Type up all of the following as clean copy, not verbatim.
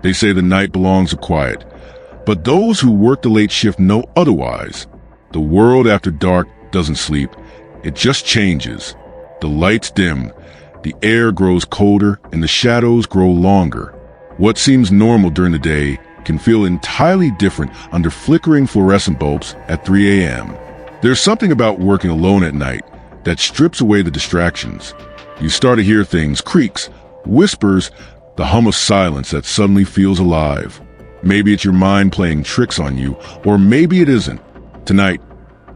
They say the night belongs to quiet. But those who work the late shift know otherwise. The world after dark doesn't sleep. It just changes. The lights dim, the air grows colder, and the shadows grow longer. What seems normal during the day can feel entirely different under flickering fluorescent bulbs at 3 a.m. There's something about working alone at night that strips away the distractions. You start to hear things, creaks, whispers, the hum of silence that suddenly feels alive. Maybe it's your mind playing tricks on you, or maybe it isn't. Tonight,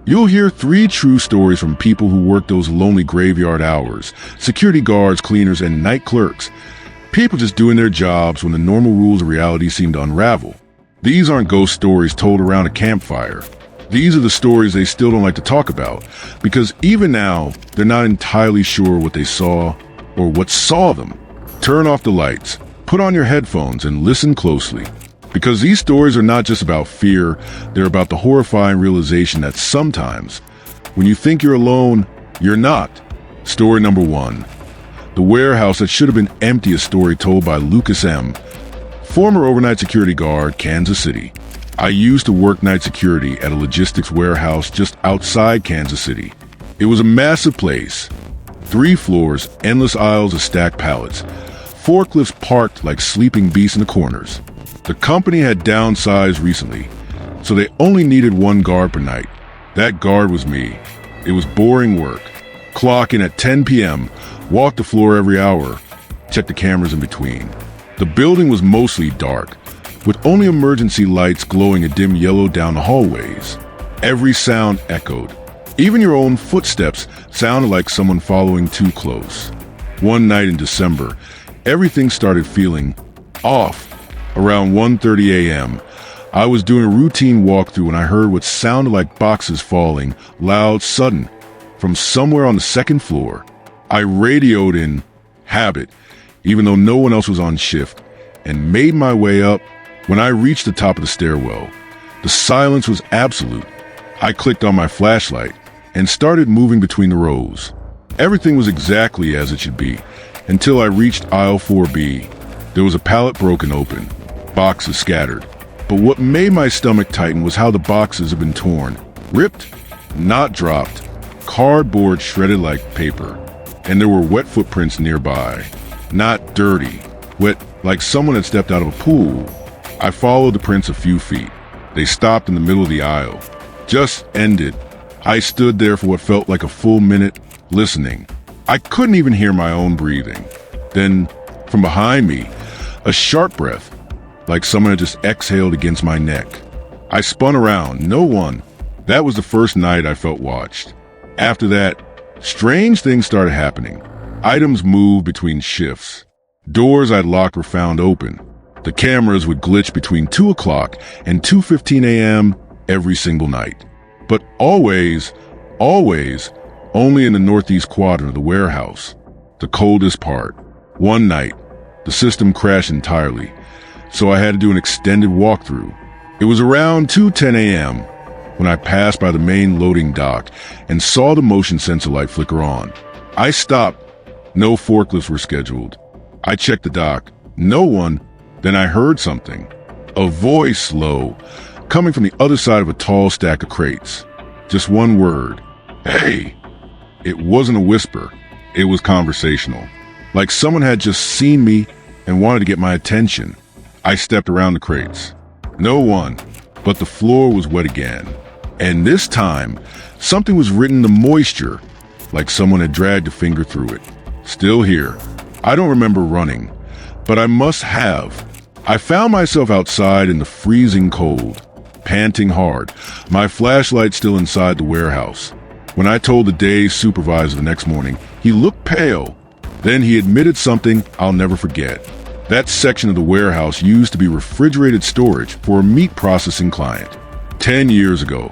you'll hear 3 true stories from people who work those lonely graveyard hours, security guards, cleaners, and night clerks. People just doing their jobs when the normal rules of reality seem to unravel. These aren't ghost stories told around a campfire. These are the stories they still don't like to talk about, because even now, they're not entirely sure what they saw or what saw them. Turn off the lights, put on your headphones, and listen closely. Because these stories are not just about fear, they're about the horrifying realization that sometimes, when you think you're alone, you're not. Story number 1. The warehouse that should have been empty, a story told by Lucas M., former overnight security guard, Kansas City. I used to work night security at a logistics warehouse just outside Kansas City. It was a massive place. 3 floors, endless aisles of stacked pallets, forklifts parked like sleeping beasts in the corners. The company had downsized recently, so they only needed 1 guard per night. That guard was me. It was boring work. Clock in at 10 p.m., walk the floor every hour, check the cameras in between. The building was mostly dark, with only emergency lights glowing a dim yellow down the hallways. Every sound echoed. Even your own footsteps sounded like someone following too close. One night in December, everything started feeling off. Around 1:30 a.m., I was doing a routine walkthrough when I heard what sounded like boxes falling, loud, sudden, from somewhere on the 2nd floor. I radioed in habit, even though no one else was on shift, and made my way up. When I reached the top of the stairwell, the silence was absolute. I clicked on my flashlight and started moving between the rows. Everything was exactly as it should be, until I reached aisle 4B. There was a pallet broken open, boxes scattered. But what made my stomach tighten was how the boxes had been torn, ripped, not dropped, cardboard shredded like paper. And there were wet footprints nearby. Not dirty, wet like someone had stepped out of a pool. I followed the prints a few feet. They stopped in the middle of the aisle. Just ended. I stood there for what felt like a full minute, listening. I couldn't even hear my own breathing. Then, from behind me, a sharp breath, like someone had just exhaled against my neck. I spun around. No one. That was the first night I felt watched. After that, strange things started happening. Items moved between shifts. Doors I'd locked were found open. The cameras would glitch between 2 o'clock and 2:15 a.m. every single night. But always, only in the northeast quadrant of the warehouse, the coldest part. One night, the system crashed entirely, so I had to do an extended walkthrough. It was around 2:10 a.m. when I passed by the main loading dock and saw the motion sensor light flicker on. I stopped. No forklifts were scheduled. I checked the dock. No one. Then I heard something. A voice, low, coming from the other side of a tall stack of crates. Just one word. Hey! It wasn't a whisper. It was conversational. Like someone had just seen me and wanted to get my attention. I stepped around the crates. No one, but the floor was wet again. And this time, something was written in the moisture, like someone had dragged a finger through it. Still here. I don't remember running, but I must have. I found myself outside in the freezing cold, panting hard, my flashlight still inside the warehouse. When I told the day's supervisor the next morning, he looked pale. Then he admitted something I'll never forget. That section of the warehouse used to be refrigerated storage for a meat processing client. 10 years ago,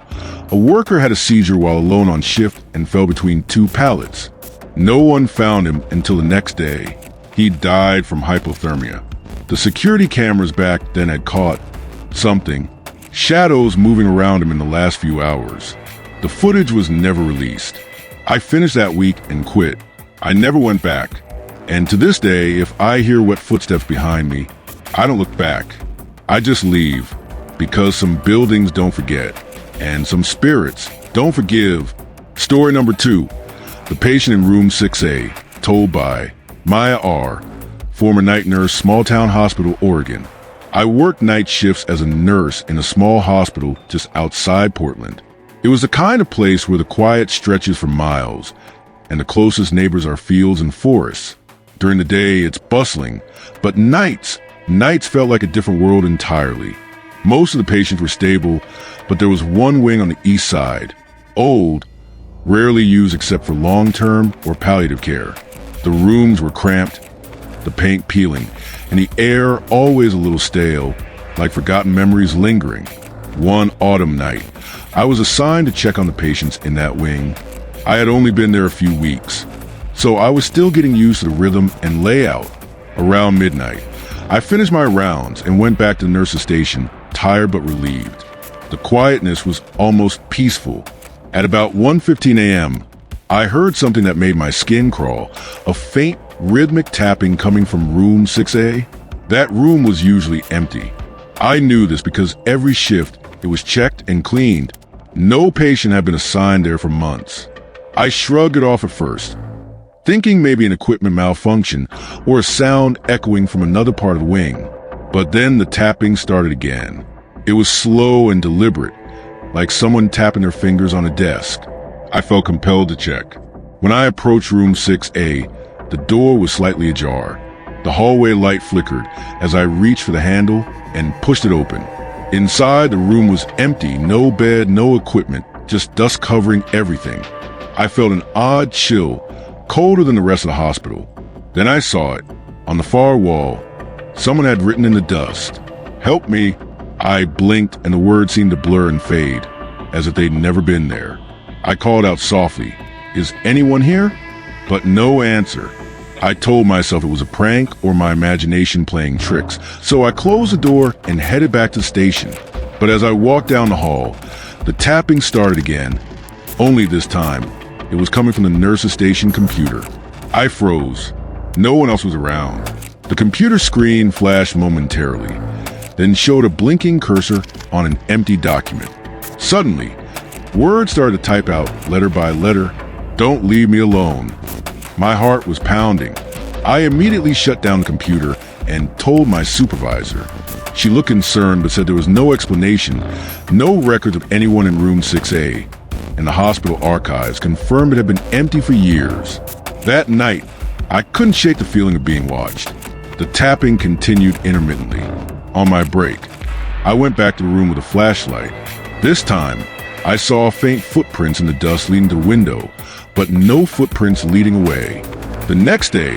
a worker had a seizure while alone on shift and fell between 2 pallets. No one found him until the next day. He died from hypothermia. The security cameras back then had caught something, shadows moving around him in the last few hours. The footage was never released. I finished that week and quit. I never went back. And to this day, if I hear wet footsteps behind me, I don't look back. I just leave, because some buildings don't forget, and some spirits don't forgive. Story number 2, the patient in room 6A, told by Maya R., former night nurse, small town hospital, Oregon. I worked night shifts as a nurse in a small hospital just outside Portland. It was the kind of place where the quiet stretches for miles, and the closest neighbors are fields and forests. During the day, it's bustling, but nights felt like a different world entirely. Most of the patients were stable, but there was one wing on the east side, old, rarely used except for long-term or palliative care. The rooms were cramped, the paint peeling, and the air always a little stale, like forgotten memories lingering. One autumn night, I was assigned to check on the patients in that wing. I had only been there a few weeks, so I was still getting used to the rhythm and layout. Around midnight, I finished my rounds and went back to the nurse's station, tired but relieved. The quietness was almost peaceful. At about 1:15 a.m., I heard something that made my skin crawl, a faint, rhythmic tapping coming from room 6A. That room was usually empty. I knew this because every shift it was checked and cleaned. No patient had been assigned there for months. I shrugged it off at first, thinking maybe an equipment malfunction or a sound echoing from another part of the wing. But then the tapping started again. It was slow and deliberate, like someone tapping their fingers on a desk. I felt compelled to check. When I approached room 6A, the door was slightly ajar. The hallway light flickered as I reached for the handle and pushed it open. Inside, the room was empty, no bed, no equipment, just dust covering everything. I felt an odd chill, colder than the rest of the hospital. Then I saw it. On the far wall, someone had written in the dust, "Help me." I blinked and the words seemed to blur and fade, as if they'd never been there. I called out softly, "Is anyone here?" But no answer. I told myself it was a prank or my imagination playing tricks, so I closed the door and headed back to the station. But as I walked down the hall, the tapping started again. Only this time, it was coming from the nurse's station computer. I froze. No one else was around. The computer screen flashed momentarily, then showed a blinking cursor on an empty document. Suddenly, words started to type out letter by letter. "Don't leave me alone." My heart was pounding. I immediately shut down the computer and told my supervisor. She looked concerned but said there was no explanation, no records of anyone in room 6A, and the hospital archives confirmed it had been empty for years. That night, I couldn't shake the feeling of being watched. The tapping continued intermittently. On my break, I went back to the room with a flashlight. This time, I saw faint footprints in the dust leading to the window, but no footprints leading away. The next day,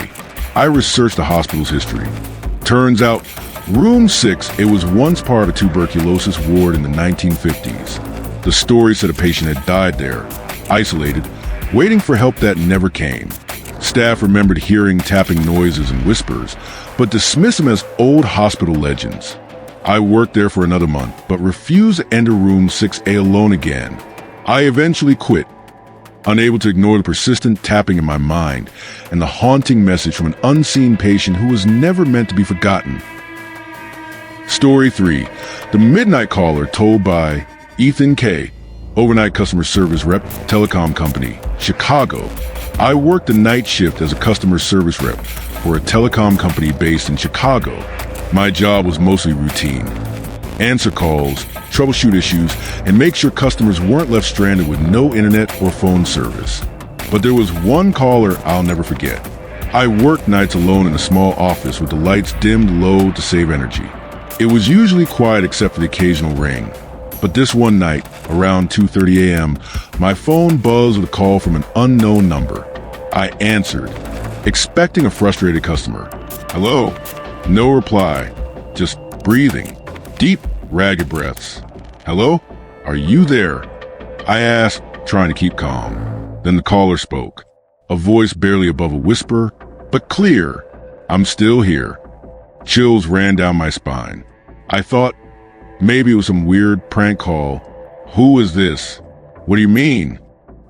I researched the hospital's history. Turns out, room 6, it was once part of a tuberculosis ward in the 1950s. The story said a patient had died there, isolated, waiting for help that never came. Staff remembered hearing tapping noises and whispers, but dismissed them as old hospital legends. I worked there for another month, but refused to enter room 6A alone again. I eventually quit, unable to ignore the persistent tapping in my mind and the haunting message from an unseen patient who was never meant to be forgotten. Story 3. The Midnight Caller, told by Ethan K., overnight customer service rep, telecom company, Chicago. I worked the night shift as a customer service rep for a telecom company based in Chicago. My job was mostly routine. Answer calls, troubleshoot issues, and make sure customers weren't left stranded with no internet or phone service. But there was one caller I'll never forget. I worked nights alone in a small office with the lights dimmed low to save energy. It was usually quiet except for the occasional ring. But this one night, around 2:30 a.m., my phone buzzed with a call from an unknown number. I answered, expecting a frustrated customer. "Hello?" No reply, just breathing, deep, ragged breaths. "Hello? Are you there?" I asked, trying to keep calm. Then the caller spoke, a voice barely above a whisper, but clear. "I'm still here." Chills ran down my spine. I thought maybe it was some weird prank call. "Who is this?" "What do you mean?"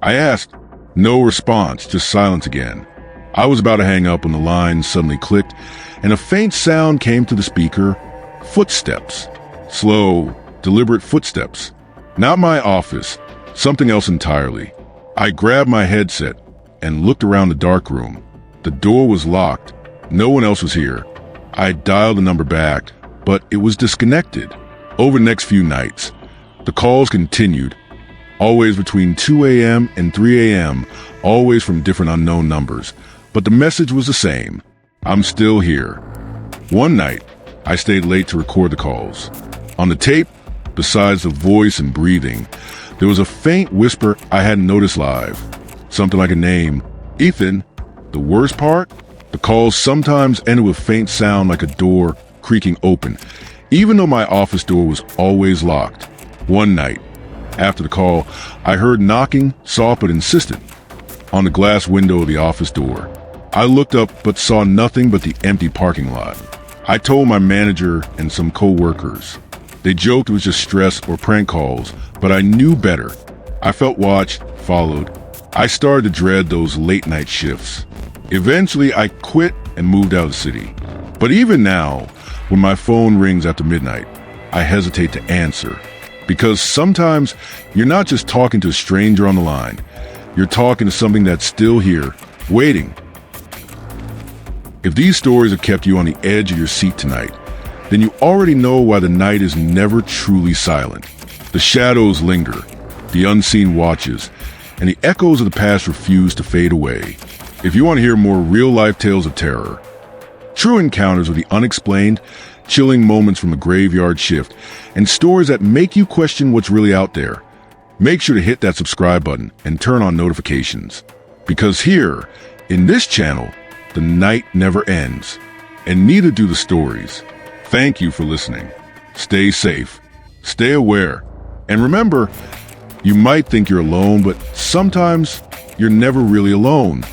I asked. No response, just silence again. I was about to hang up when the line suddenly clicked, and a faint sound came to the speaker. Footsteps. Slow, deliberate footsteps. Not my office, something else entirely. I grabbed my headset and looked around the dark room. The door was locked. No one else was here. I dialed the number back, but it was disconnected. Over the next few nights, the calls continued, always between 2 a.m. and 3 a.m., always from different unknown numbers. But the message was the same. I'm still here. One night, I stayed late to record the calls. On the tape, besides the voice and breathing, there was a faint whisper I hadn't noticed live. Something like a name. Ethan. The worst part? The calls sometimes ended with faint sound like a door creaking open, even though my office door was always locked. One night, after the call, I heard knocking, soft but insistent, on the glass window of the office door. I looked up but saw nothing but the empty parking lot. I told my manager and some co-workers. They joked it was just stress or prank calls, but I knew better. I felt watched, followed. I started to dread those late night shifts. Eventually, I quit and moved out of the city. But even now, when my phone rings after midnight, I hesitate to answer. Because sometimes you're not just talking to a stranger on the line. You're talking to something that's still here, waiting. If these stories have kept you on the edge of your seat tonight, then you already know why the night is never truly silent. The shadows linger, the unseen watches, and the echoes of the past refuse to fade away. If you want to hear more real-life tales of terror, true encounters with the unexplained, chilling moments from a graveyard shift, and stories that make you question what's really out there, make sure to hit that subscribe button and turn on notifications. Because here, in this channel, the night never ends, and neither do the stories. Thank you for listening. Stay safe, stay aware, and remember, you might think you're alone, but sometimes you're never really alone.